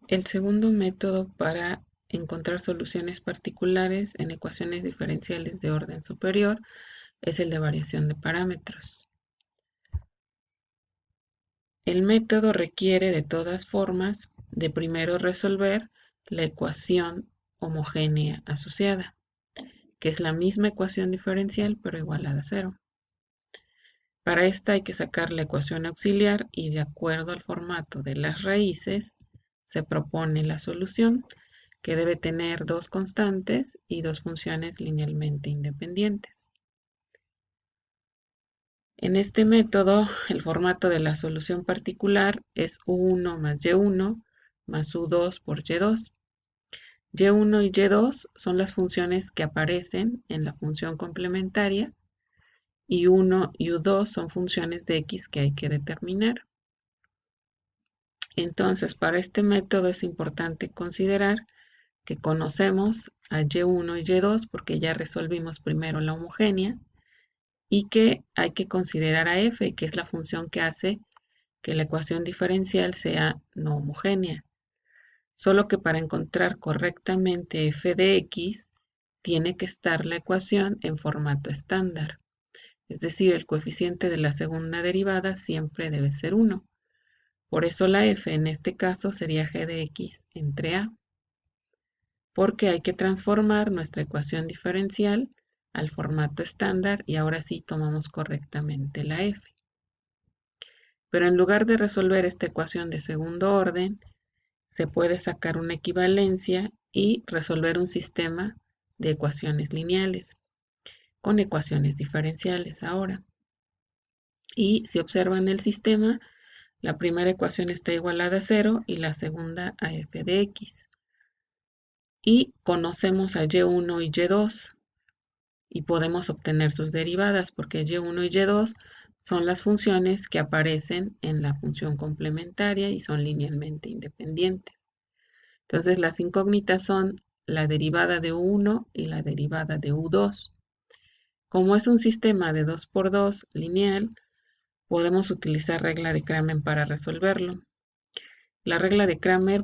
El segundo método para encontrar soluciones particulares en ecuaciones diferenciales de orden superior es el de variación de parámetros. El método requiere de todas formas de primero resolver la ecuación homogénea asociada, que es la misma ecuación diferencial pero igualada a cero. Para esta hay que sacar la ecuación auxiliar y de acuerdo al formato de las raíces se propone la solución, que debe tener dos constantes y dos funciones linealmente independientes. En este método, el formato de la solución particular es U1 más Y1 más U2 por Y2. Y1 y Y2 son las funciones que aparecen en la función complementaria y U1 y U2 son funciones de X que hay que determinar. Entonces, para este método es importante considerar que conocemos a Y1 y Y2 porque ya resolvimos primero la homogénea y que hay que considerar a f, que es la función que hace que la ecuación diferencial sea no homogénea. Solo que para encontrar correctamente f de x, tiene que estar la ecuación en formato estándar. Es decir, el coeficiente de la segunda derivada siempre debe ser 1. Por eso la f en este caso sería g de x entre a, porque hay que transformar nuestra ecuación diferencial al formato estándar y ahora sí tomamos correctamente la f. Pero en lugar de resolver esta ecuación de segundo orden, se puede sacar una equivalencia y resolver un sistema de ecuaciones lineales con ecuaciones diferenciales ahora. Y si observan el sistema, la primera ecuación está igualada a 0 y la segunda a f de x. Y conocemos a y1 y y2 y podemos obtener sus derivadas porque y1 y y2 son las funciones que aparecen en la función complementaria y son linealmente independientes. Entonces las incógnitas son la derivada de u1 y la derivada de u2. Como es un sistema de 2 por 2 lineal, podemos utilizar regla de Cramer para resolverlo. La regla de Cramer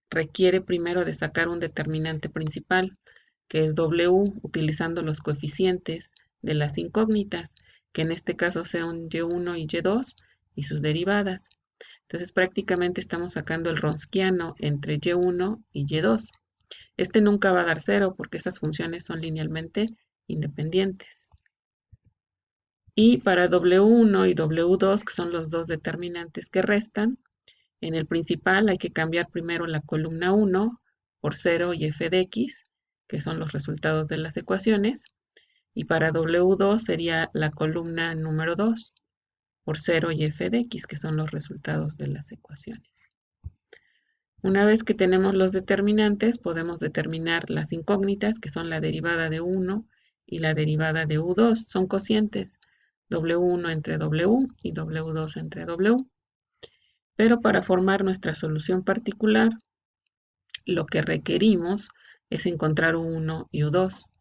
requiere primero de sacar un determinante principal, que es W, utilizando los coeficientes de las incógnitas, que en este caso son y1 y y2 y sus derivadas. Entonces prácticamente estamos sacando el wronskiano entre y1 y y2. Este nunca va a dar 0 porque estas funciones son linealmente independientes. Y para W1 y W2, que son los dos determinantes que restan, en el principal hay que cambiar primero la columna 1 por 0 y f de x, que son los resultados de las ecuaciones, y para W2 sería la columna número 2 por 0 y f de x, que son los resultados de las ecuaciones. Una vez que tenemos los determinantes, podemos determinar las incógnitas, que son la derivada de 1 y la derivada de u2. Son cocientes, W1 entre W y W2 entre W. Pero para formar nuestra solución particular, lo que requerimos es encontrar u1 y u2.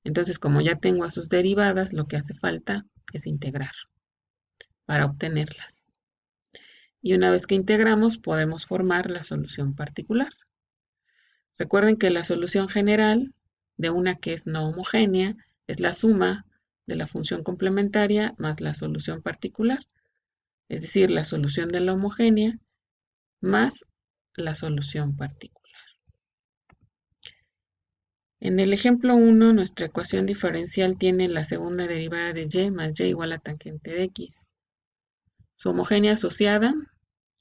Entonces, como ya tengo a sus derivadas, lo que hace falta es integrar para obtenerlas. Y una vez que integramos, podemos formar la solución particular. Recuerden que la solución general de una que es no homogénea es la suma de la función complementaria más la solución particular, es decir, la solución de la homogénea más la solución particular. En el ejemplo 1, nuestra ecuación diferencial tiene la segunda derivada de y más y igual a tangente de x. Su homogénea asociada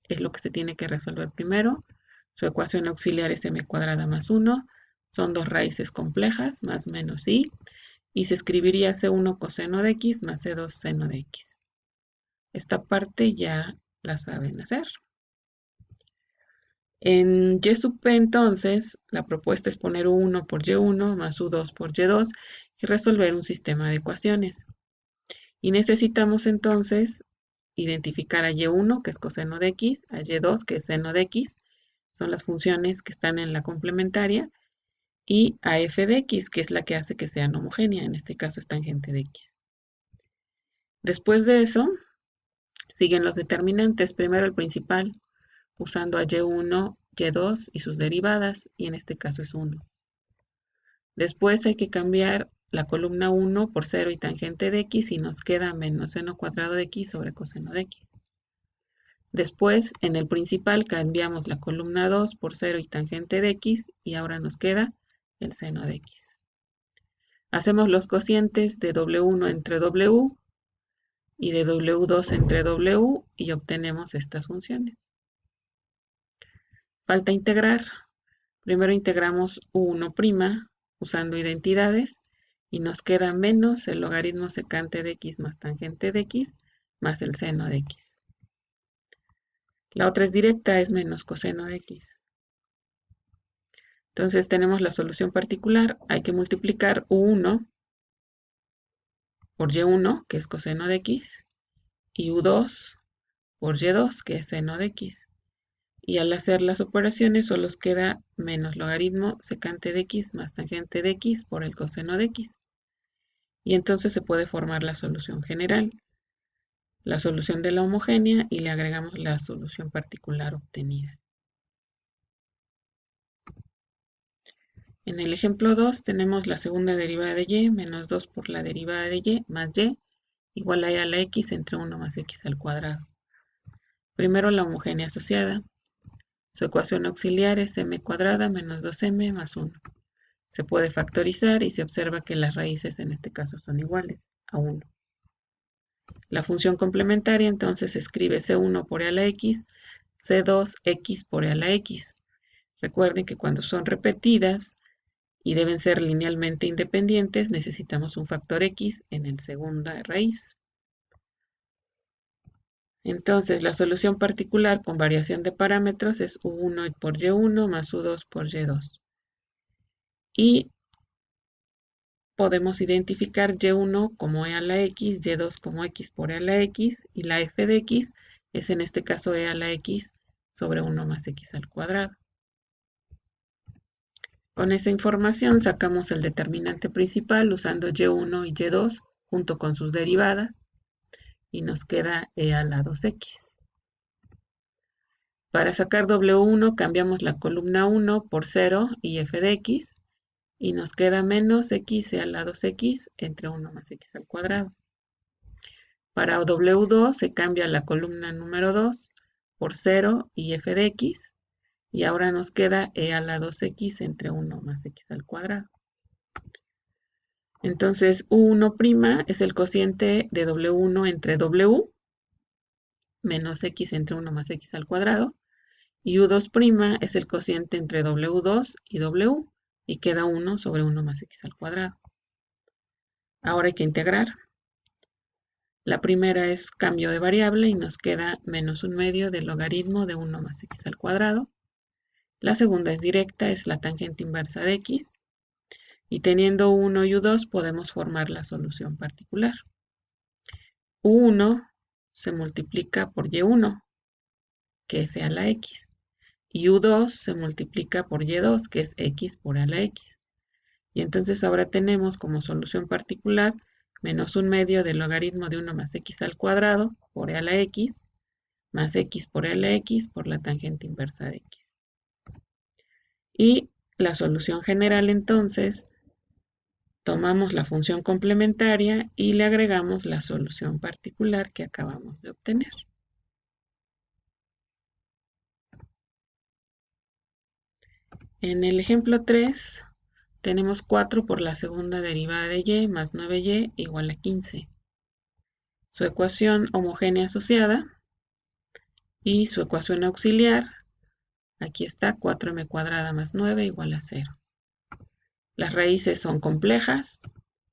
es lo que se tiene que resolver primero. Su ecuación auxiliar es m cuadrada más 1. Son dos raíces complejas, más menos y se escribiría C1 coseno de x más C2 seno de x. Esta parte ya la saben hacer. En y sub p entonces, la propuesta es poner u1 por y1 más u2 por y2 y resolver un sistema de ecuaciones. Y necesitamos entonces identificar a y1, que es coseno de x, a y2, que es seno de x, son las funciones que están en la complementaria, y a f de x, que es la que hace que sean homogénea, en este caso es tangente de x. Después de eso, siguen los determinantes. Primero el principal, usando a y1, y2 y sus derivadas, y en este caso es 1. Después hay que cambiar la columna 1 por 0 y tangente de x y nos queda menos seno cuadrado de x sobre coseno de x. Después, en el principal cambiamos la columna 2 por 0 y tangente de x y ahora nos queda el seno de x. Hacemos los cocientes de W1 entre W y de W2 entre W y obtenemos estas funciones. Falta integrar. Primero integramos U1' usando identidades y nos queda menos el logaritmo secante de x más tangente de x más el seno de x. La otra es directa, es menos coseno de x. Entonces tenemos la solución particular. Hay que multiplicar U1 por Y1, que es coseno de x, y U2 por Y2, que es seno de x. Y al hacer las operaciones solo nos queda menos logaritmo secante de x más tangente de x por el coseno de x. Y entonces se puede formar la solución general, la solución de la homogénea, y le agregamos la solución particular obtenida. En el ejemplo 2 tenemos la segunda derivada de y menos 2 por la derivada de y más y igual a la x entre 1 más x al cuadrado. Primero la homogénea asociada. Su ecuación auxiliar es m cuadrada menos 2m más 1. Se puede factorizar y se observa que las raíces en este caso son iguales a 1. La función complementaria entonces se escribe c1 por e a la x, c2x por e a la x. Recuerden que cuando son repetidas y deben ser linealmente independientes, necesitamos un factor x en el segunda raíz. Entonces, la solución particular con variación de parámetros es u1 por y1 más u2 por y2. Y podemos identificar y1 como e a la x, y2 como x por e a la x, y la f de x es en este caso e a la x sobre 1 más x al cuadrado. Con esa información sacamos el determinante principal usando y1 y y2 junto con sus derivadas y nos queda e a la 2x. Para sacar W1 cambiamos la columna 1 por 0 y f de x y nos queda menos x e a la 2x entre 1 más x al cuadrado. Para W2 se cambia la columna número 2 por 0 y f de x y ahora nos queda e a la 2x entre 1 más x al cuadrado. Entonces U1' es el cociente de W1 entre W menos x entre 1 más x al cuadrado. Y U2' es el cociente entre W2 y W, y queda 1 sobre 1 más x al cuadrado. Ahora hay que integrar. La primera es cambio de variable y nos queda menos 1/2 del logaritmo de 1 más x al cuadrado. La segunda es directa, es la tangente inversa de x. Y teniendo U1 y U2 podemos formar la solución particular. U1 se multiplica por Y1, que es e a la x. Y U2 se multiplica por Y2, que es x por e a la x. Y entonces ahora tenemos como solución particular menos 1/2 del logaritmo de 1 más x al cuadrado por e a la x, más x por e a la x por la tangente inversa de x. Y la solución general entonces, tomamos la función complementaria y le agregamos la solución particular que acabamos de obtener. En el ejemplo 3 tenemos 4 por la segunda derivada de y más 9y igual a 15. Su ecuación homogénea asociada y su ecuación auxiliar, aquí está 4m cuadrada más 9 igual a 0. Las raíces son complejas,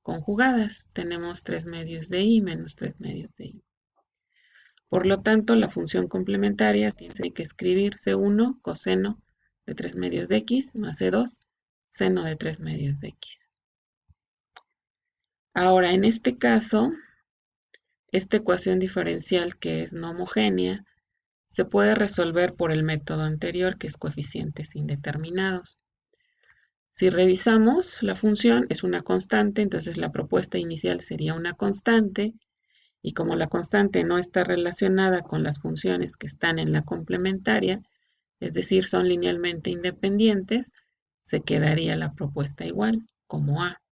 conjugadas. Tenemos 3 medios de y menos 3 medios de y. Por lo tanto, la función complementaria tiene que escribir C1 coseno de 3 medios de x más C2 seno de 3 medios de x. Ahora, en este caso, esta ecuación diferencial que es no homogénea se puede resolver por el método anterior, que es coeficientes indeterminados. Si revisamos, la función es una constante, entonces la propuesta inicial sería una constante, y como la constante no está relacionada con las funciones que están en la complementaria, es decir, son linealmente independientes, se quedaría la propuesta igual, como A.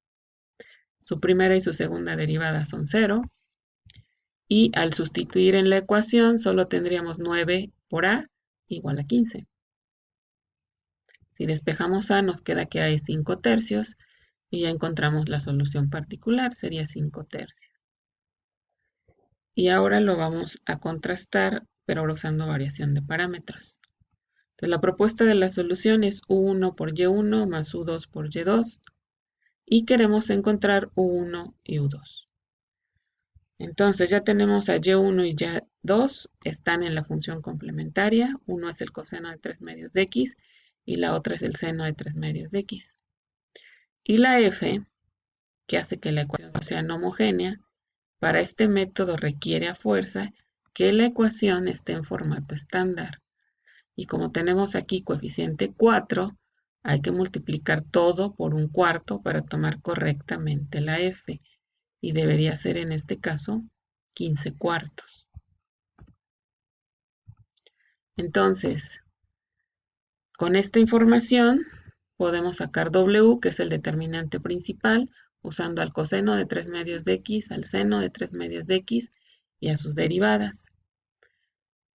Su primera y su segunda derivada son 0, y al sustituir en la ecuación solo tendríamos 9 por A igual a 15. Si despejamos A, nos queda que A es 5 tercios, y ya encontramos la solución particular, sería 5 tercios. Y ahora lo vamos a contrastar, pero ahora usando variación de parámetros. Entonces, la propuesta de la solución es U1 por Y1 más U2 por Y2, y queremos encontrar U1 y U2. Entonces ya tenemos a Y1 y Y2, están en la función complementaria. Uno es el coseno de 3 medios de X y la otra es el seno de 3 medios de X. Y la F, que hace que la ecuación sea no homogénea, para este método requiere a fuerza que la ecuación esté en formato estándar. Y como tenemos aquí coeficiente 4, hay que multiplicar todo por un cuarto para tomar correctamente la F. Y debería ser en este caso 15 cuartos. Entonces, con esta información podemos sacar W, que es el determinante principal, usando al coseno de 3 medios de X, al seno de 3 medios de X y a sus derivadas.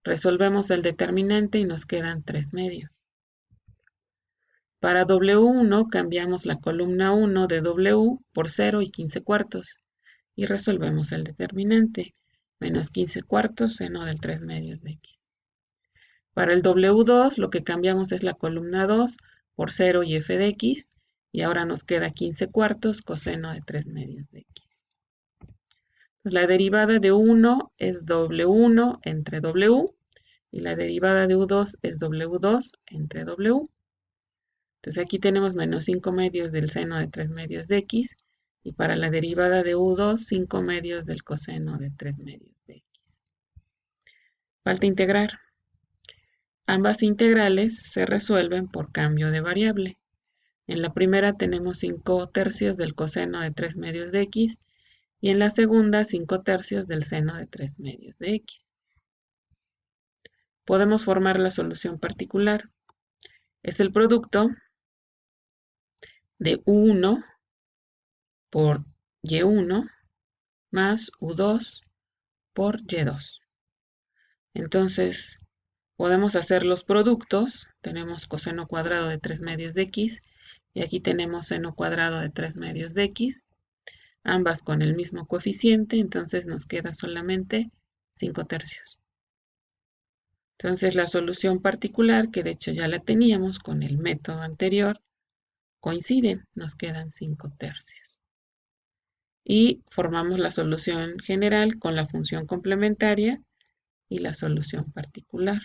Resolvemos el determinante y nos quedan 3 medios. Para W1 cambiamos la columna 1 de W por 0 y 15 cuartos y resolvemos el determinante, menos 15 cuartos seno del 3 medios de X. Para el W2 lo que cambiamos es la columna 2 por 0 y f de X, y ahora nos queda 15 cuartos coseno de 3 medios de X. Pues la derivada de U1 es W1 entre W, y la derivada de U2 es W2 entre W. Entonces aquí tenemos menos 5 medios del seno de 3 medios de X, y para la derivada de U2, 5 medios del coseno de 3 medios de X. Falta integrar. Ambas integrales se resuelven por cambio de variable. En la primera tenemos 5 tercios del coseno de 3 medios de X, y en la segunda 5 tercios del seno de 3 medios de X. Podemos formar la solución particular. Es el producto de U1 por Y1 más U2 por Y2. Entonces, podemos hacer los productos. Tenemos coseno cuadrado de 3 medios de X, y aquí tenemos seno cuadrado de 3 medios de X, ambas con el mismo coeficiente, entonces nos queda solamente 5 tercios. Entonces la solución particular, que de hecho ya la teníamos con el método anterior, coincide, nos quedan 5 tercios. Y formamos la solución general con la función complementaria y la solución particular.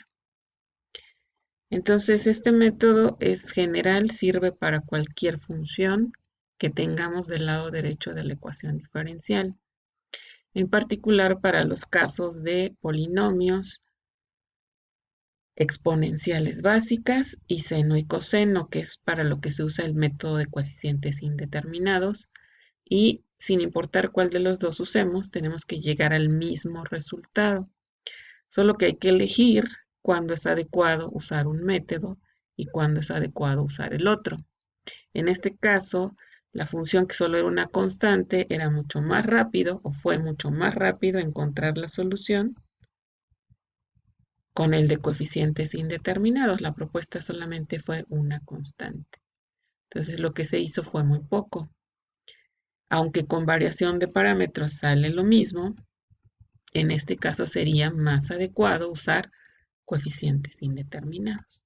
Entonces este método es general, sirve para cualquier función que tengamos del lado derecho de la ecuación diferencial, en particular para los casos de polinomios, exponenciales básicas y seno y coseno, que es para lo que se usa el método de coeficientes indeterminados, y sin importar cuál de los dos usemos, tenemos que llegar al mismo resultado. Solo que hay que elegir cuándo es adecuado usar un método y cuándo es adecuado usar el otro. En este caso, la función que solo era una constante era mucho más rápido, o fue mucho más rápido encontrar la solución con el de coeficientes indeterminados. La propuesta solamente fue una constante. Entonces lo que se hizo fue muy poco. Aunque con variación de parámetros sale lo mismo, en este caso sería más adecuado usar coeficientes indeterminados.